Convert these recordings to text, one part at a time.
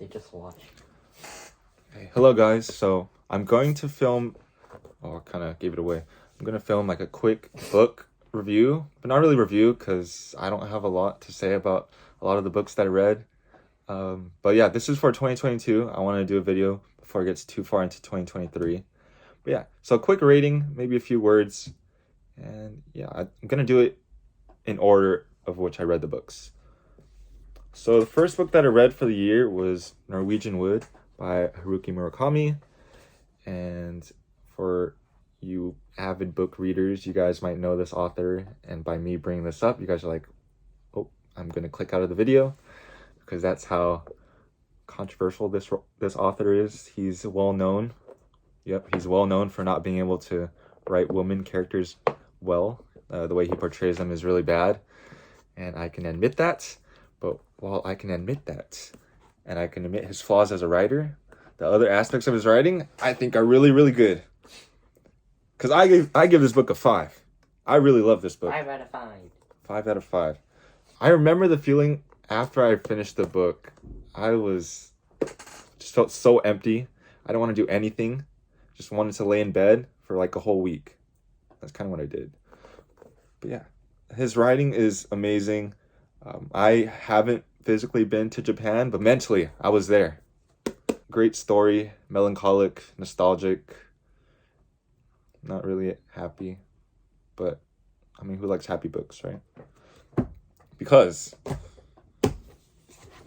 to just watch. Hey, hello guys. So I'm going to film. Oh, I kind of gave it away. I'm gonna film like a quick book review, but not really review because I don't have a lot to say about a lot of the books that I read. But yeah, this is for 2022. I want to do a video before it gets too far into 2023. But yeah, so quick rating, maybe a few words, and yeah, I'm gonna do it in order of which I read the books. So the first book that I read for the year was Norwegian Wood by Murakami. And for you avid book readers, you guys might know this author. And by me bringing this up, you guys are like, oh, I'm going to click out of the video because that's how controversial this author is. He's well known. Yep, he's well known for not being able to write women characters well. The way he portrays them is really bad. And I can admit that. But while I can admit that, and I can admit his flaws as a writer, the other aspects of his writing, I think are really, really good. Because I give this book a 5. I really love this book. 5 out of 5. 5 out of 5. I remember the feeling after I finished the book. I just felt so empty. I don't want to do anything. Just wanted to lay in bed for like a whole week. That's kind of what I did. But yeah, his writing is amazing. I haven't physically been to Japan, but mentally I was there. Great story, melancholic, nostalgic. Not really happy, but I mean, who likes happy books, right? Because the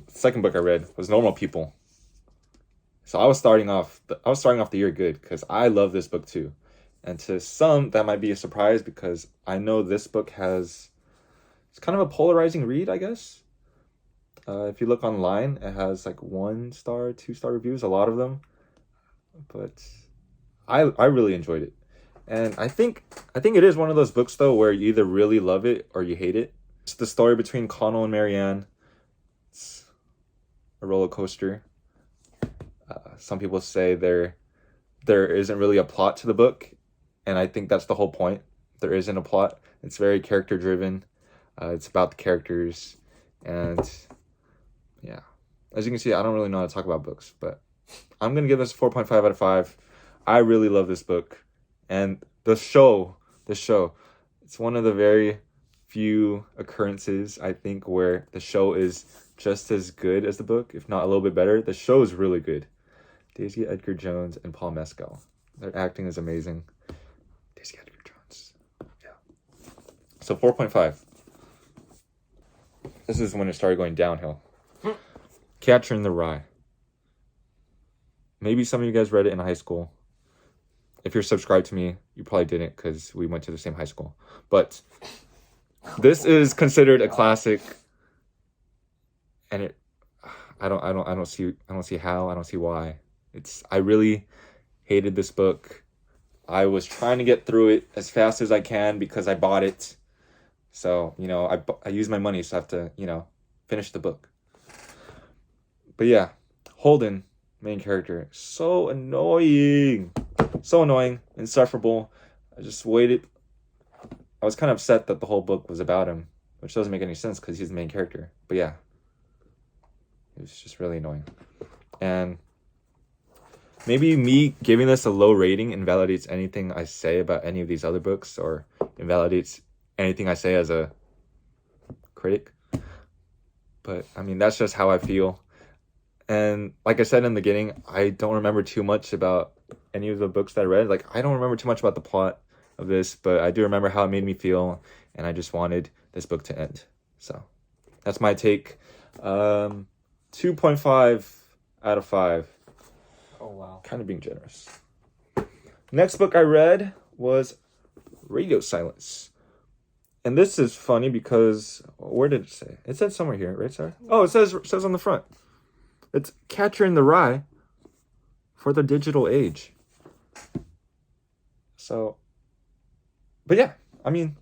second book I read was Normal People. So I was starting off the year good because I love this book too. And to some, that might be a surprise because I know this book it's kind of a polarizing read, I guess. If you look online, it has like 1-star, 2-star reviews, a lot of them. But I really enjoyed it. And I think it is one of those books though where you either really love it or you hate it. It's the story between Connell and Marianne. It's a roller coaster. Some people say there isn't really a plot to the book, and I think that's the whole point. There isn't a plot. It's very character driven. It's about the characters, and yeah. As you can see, I don't really know how to talk about books, but I'm going to give this a 4.5 out of 5. I really love this book. And the show, it's one of the very few occurrences, I think, where the show is just as good as the book, if not a little bit better. The show is really good. Daisy Edgar Jones and Paul Mescal. Their acting is amazing. Daisy Edgar Jones. Yeah. So 4.5. This is when it started going downhill. Catcher in the Rye. Maybe some of you guys read it in high school. If you're subscribed to me, you probably didn't because we went to the same high school. But this is considered a classic, and I don't see how, I don't see why. I really hated this book. I was trying to get through it as fast as I can because I bought it. So, I use my money, so I have to, finish the book. But yeah, Holden, main character, so annoying. So annoying, insufferable. I just waited. I was kind of upset that the whole book was about him, which doesn't make any sense because he's the main character. But yeah, it was just really annoying. And maybe me giving this a low rating invalidates anything I say about any of these other books or invalidates anything I say as a critic. But I mean, that's just how I feel. And like I said in the beginning, I don't remember too much about any of the books that I read. Like, I don't remember too much about the plot of this, but I do remember how it made me feel, and I just wanted this book to end. So that's my take. 2.5 out of 5. Oh, wow. Kind of being generous. Next book I read was Radio Silence. And this is funny because, where did it say? It said somewhere here, right, Sarah? Oh, it says on the front. It's Catcher in the Rye for the digital age. So, but yeah, I mean,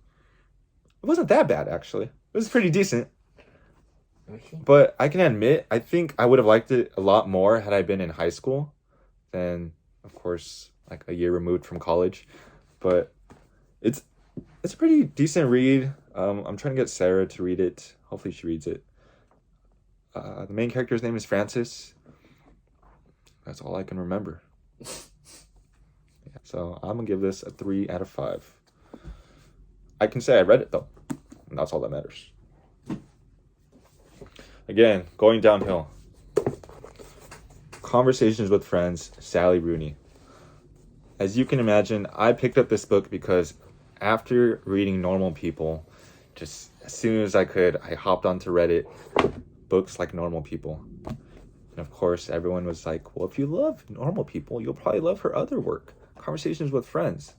it wasn't that bad, actually. It was pretty decent. But I can admit, I think I would have liked it a lot more had I been in high school than, of course, like a year removed from college. But it's a pretty decent read. I'm trying to get Sarah to read it. Hopefully she reads it. The main character's name is Francis. That's all I can remember. So I'm gonna give this a 3 out of 5. I can say I read it though, and that's all that matters. Again, going downhill. Conversations with Friends, Sally Rooney. As you can imagine, I picked up this book because after reading Normal People, just as soon as I could, I hopped onto Reddit, books like Normal People. And of course, everyone was like, well, if you love Normal People, you'll probably love her other work, Conversations with Friends.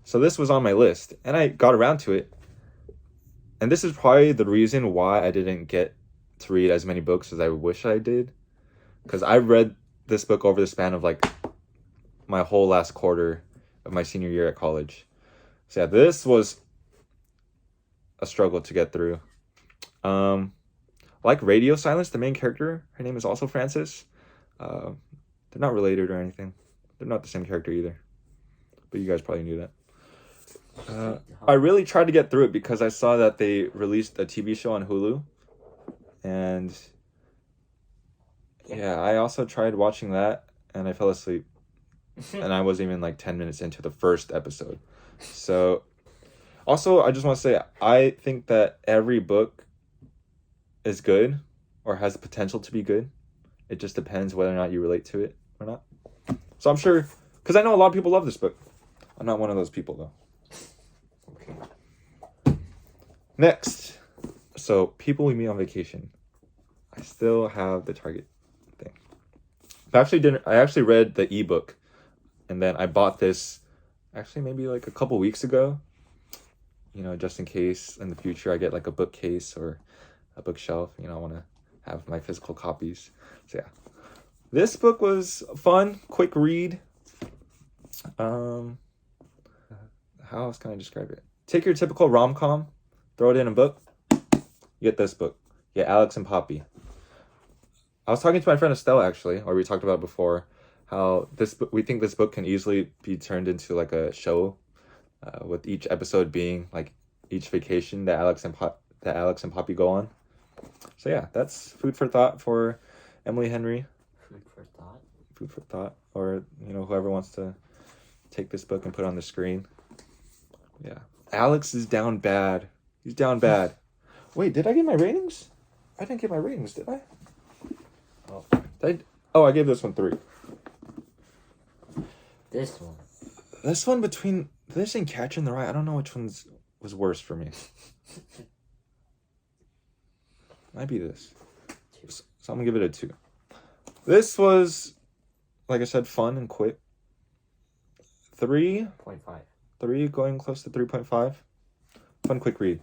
So this was on my list, and I got around to it. And this is probably the reason why I didn't get to read as many books as I wish I did. Because I read this book over the span of like my whole last quarter of my senior year at college. So yeah, this was a struggle to get through. Like Radio Silence, the main character, her name is also Frances. They're not related or anything. They're not the same character either. But you guys probably knew that. I really tried to get through it because I saw that they released a TV show on Hulu. And yeah, I also tried watching that and I fell asleep. And I wasn't even like 10 minutes into the first episode. So also, I just want to say, I think that every book is good or has the potential to be good. It just depends whether or not you relate to it or not. So I'm sure, because I know a lot of people love this book. I'm not one of those people though. Okay. Next. So people we meet on vacation. I still have the Target thing. I actually read the ebook, and then I bought this actually maybe like a couple weeks ago. You know, just in case in the future I get like a bookcase or a bookshelf. You know, I want to have my physical copies. So yeah, this book was fun, quick read. How else can I describe it? Take your typical rom-com, throw it in a book. You get this book. You get Alex and Poppy. I was talking to my friend Estelle actually, or we talked about before, how we think this book can easily be turned into like a show, with each episode being like each vacation that Alex and Poppy go on. So yeah, that's food for thought for Emily Henry. Food for thought. Food for thought, or you know, whoever wants to take this book and put it on the screen. Yeah, Alex is down bad. He's down bad. Wait, did I get my ratings? I didn't get my ratings, did I? I gave this one 3. This one. This one between this and Catch in the Rye, I don't know which one was worse for me. Might be this. 2. So I'm gonna give it a 2. This was, like I said, fun and quick. 3.5. 3 going close to 3.5. Fun, quick read.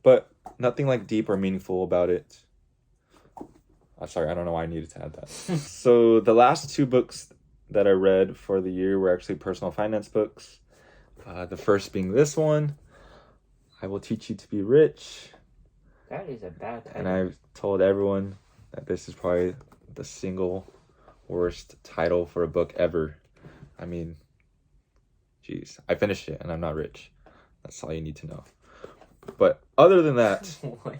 But nothing like deep or meaningful about it. I'm sorry, I don't know why I needed to add that. So the last 2 books that I read for the year were actually personal finance books. The first being this one, I Will Teach You to Be Rich. That is a bad title. And I've told everyone that this is probably the single worst title for a book ever. I mean, geez, I finished it and I'm not rich. That's all you need to know. But other than that, What?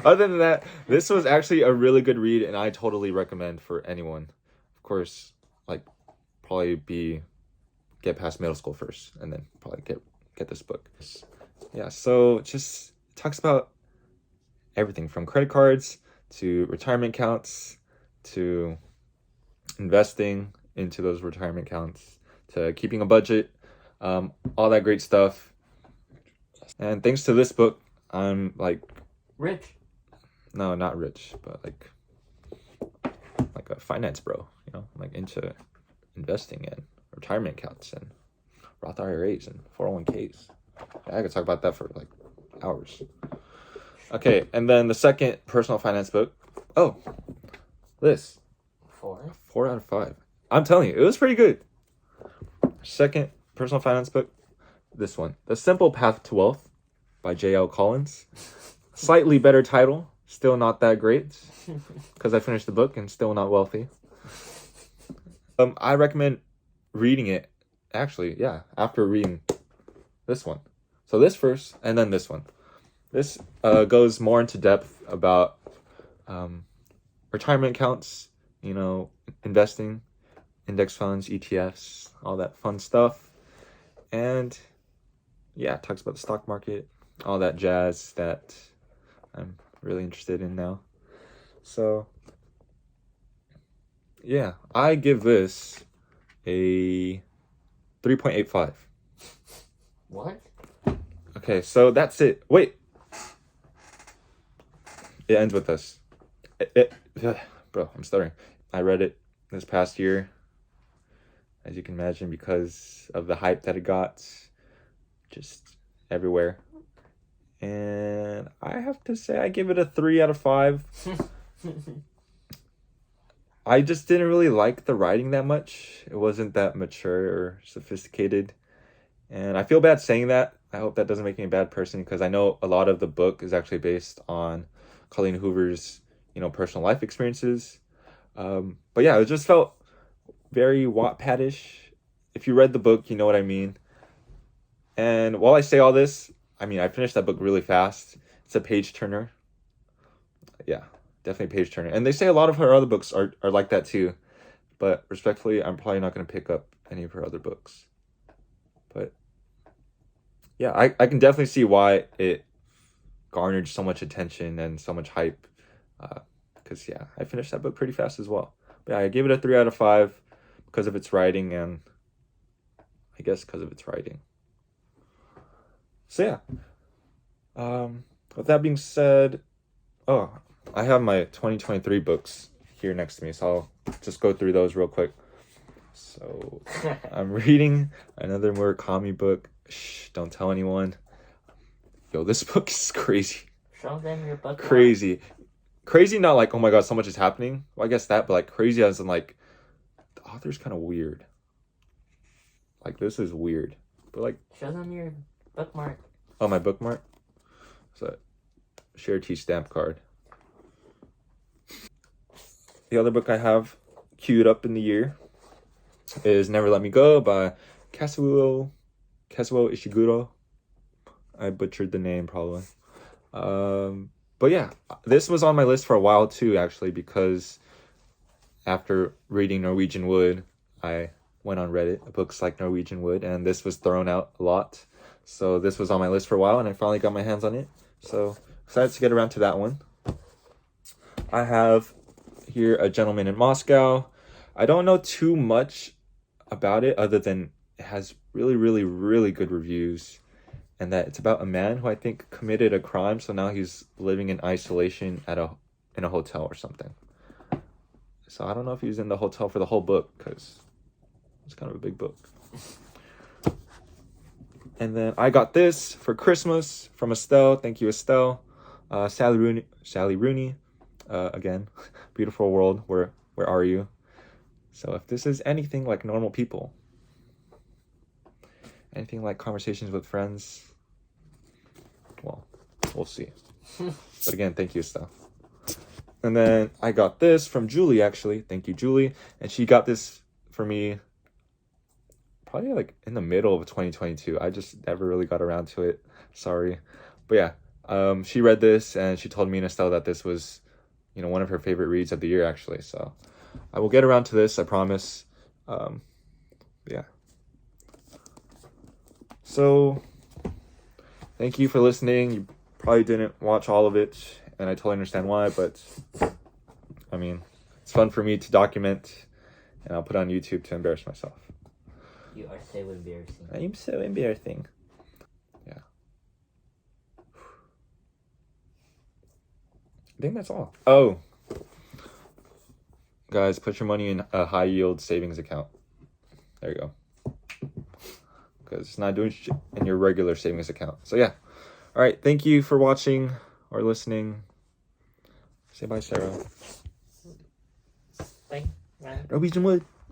other than that, this was actually a really good read, and I totally recommend for anyone. Of course, like probably get past middle school first, and then probably get this book. Yeah, so just talks about everything from credit cards to retirement accounts to investing into those retirement accounts to keeping a budget, all that great stuff. And thanks to this book, I'm like Rich. No, not rich, but like a finance bro, you know, like into investing in retirement accounts and Roth IRAs and 401ks. Yeah, I could talk about that for like hours. Okay, and then the second personal finance book. Oh, this. 4. 4 out of 5. I'm telling you, it was pretty good. Second personal finance book. This one, The Simple Path to Wealth by J.L. Collins. Slightly better title, still not that great, because I finished the book and still not wealthy. I recommend reading it, actually, yeah, after reading this one. So this first, and then this one. This goes more into depth about retirement accounts, you know, investing, index funds, ETFs, all that fun stuff. And yeah, talks about the stock market, all that jazz that I'm really interested in now. So yeah, I give this a 3.85. What? Okay, so that's it. Wait. It ends with this. Bro, I'm stuttering. I read it this past year, as you can imagine, because of the hype that it got just everywhere. And I have to say I give it a 3 out of 5. I just didn't really like the writing that much. It wasn't that mature or sophisticated. And I feel bad saying that. I hope that doesn't make me a bad person, because I know a lot of the book is actually based on Colleen Hoover's, you know, personal life experiences. But yeah, it just felt very Wattpad-ish. If you read the book, you know what I mean. And while I say all this, I mean, I finished that book really fast. It's a page turner. Yeah, definitely a page turner. And they say a lot of her other books are like that too. But respectfully, I'm probably not going to pick up any of her other books. But yeah, I can definitely see why it garnered so much attention and so much hype. Because yeah, I finished that book pretty fast as well. But yeah, I gave it a 3 out of 5 because of its writing, and I guess because of its writing. So yeah. With that being said, I have my 2023 books here next to me, so I'll just go through those real quick. So I'm reading another Murakami book. Shh, don't tell anyone. Yo, this book is crazy. Show them your book. Crazy. Crazy, not like, oh my god, so much is happening. Well, I guess that, but like crazy as in like, the author's kind of weird. Like, this is weird. But like, show them your bookmark. Oh, my bookmark? So, Share T stamp card. The other book I have queued up in the year is Never Let Me Go by Kazuo Ishiguro. I butchered the name probably. But yeah, this was on my list for a while too, actually, because after reading Norwegian Wood, I went on Reddit, books like Norwegian Wood, and this was thrown out a lot. So this was on my list for a while, and I finally got my hands on it. So excited to get around to that one. I have here A Gentleman in Moscow. I don't know too much about it other than it has really, really, really good reviews, and that it's about a man who I think committed a crime, so now he's living in isolation in a hotel or something. So I don't know if he was in the hotel for the whole book, because it's kind of a big book. And then I got this for Christmas from Estelle. Thank you, Estelle. Sally Rooney. Again, Beautiful World. Where are you? So if this is anything like Normal People, anything like Conversations with Friends, well, we'll see. But again, thank you, Estelle. And then I got this from Julie, actually. Thank you, Julie. And she got this for me probably like in the middle of 2022. I just never really got around to it. Sorry. But yeah, she read this and she told me and Estelle that this was, you know, one of her favorite reads of the year, actually. So I will get around to this, I promise. Yeah. So thank you for listening. You probably didn't watch all of it, and I totally understand why, but I mean, it's fun for me to document, and I'll put on YouTube to embarrass myself. You are so embarrassing. I'm so embarrassing. Yeah. I think that's all. Oh. Guys, put your money in a high yield savings account. There you go. Because it's not doing shit in your regular savings account. So yeah. All right. Thank you for watching or listening. Say bye, Sarah. Bye. Norwegian Wood.